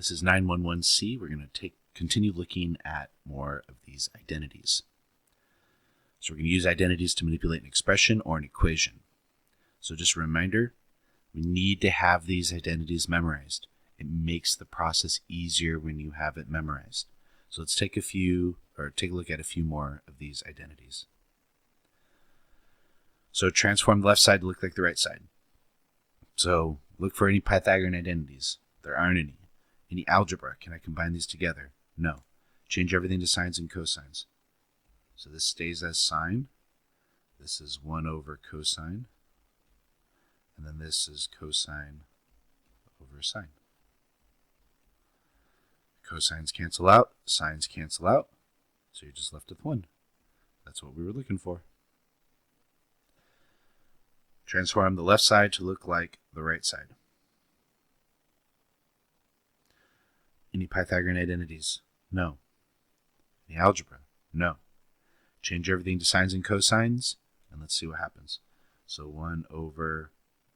This is 911C. We're going to continue looking at more of these identities. So we're going to use identities to manipulate an expression or an equation. So just a reminder, we need to have these identities memorized. It makes the process easier when you have it memorized. So let's take a look at a few more of these identities. So transform the left side to look like the right side. So look for any Pythagorean identities. There aren't any. Any algebra, can I combine these together? No. Change everything to sines and cosines. So this stays as sine. This is 1 over cosine. And then this is cosine over sine. Cosines cancel out, sines cancel out, so you're just left with 1. That's what we were looking for. Transform the left side to look like the right side. Any Pythagorean identities? No. Any algebra? No. Change everything to sines and cosines, and let's see what happens. So 1 over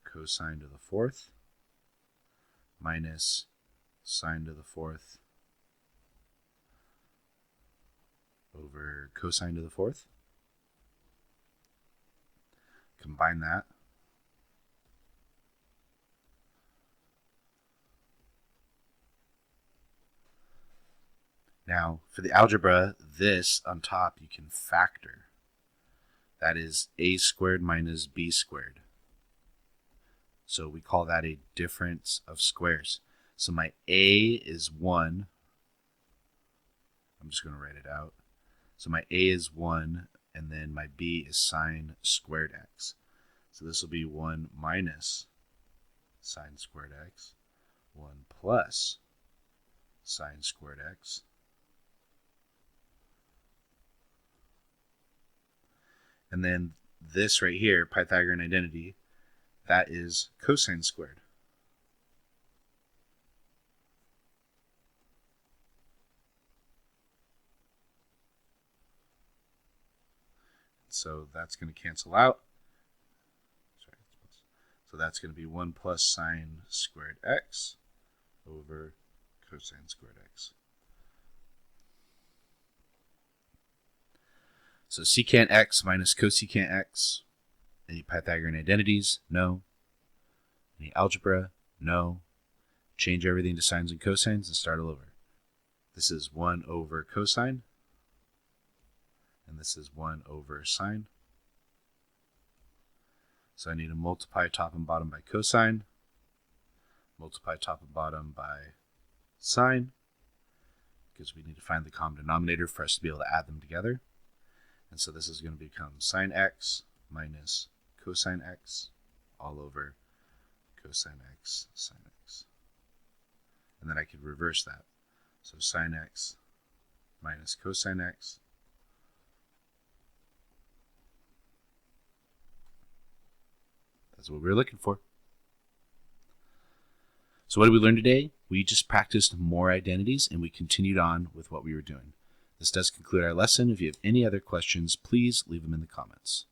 cosine to the 4th minus sine to the 4th over cosine to the 4th. Combine that. Now, for the algebra, this on top you can factor. That is a squared minus b squared. So we call that a difference of squares. So my a is 1. I'm just going to write it out. So my a is 1, and then my b is sine squared x. So this will be 1 minus sine squared x, 1 plus sine squared x. And then this right here, Pythagorean identity, that is cosine squared. So that's going to cancel out. So that's going to be 1 plus sine squared x over cosine squared x. So secant x minus cosecant x. Any Pythagorean identities? No. Any algebra? No. Change everything to sines and cosines and start all over. This is 1 over cosine. And this is 1 over sine. So I need to multiply top and bottom by cosine. Multiply top and bottom by sine. Because we need to find the common denominator for us to be able to add them together. And so this is going to become sine x minus cosine x all over cosine x sine x. And then I could reverse that. So sine x minus cosine x. That's what we were looking for. So what did we learn today? We just practiced more identities and we continued on with what we were doing. This does conclude our lesson. If you have any other questions, please leave them in the comments.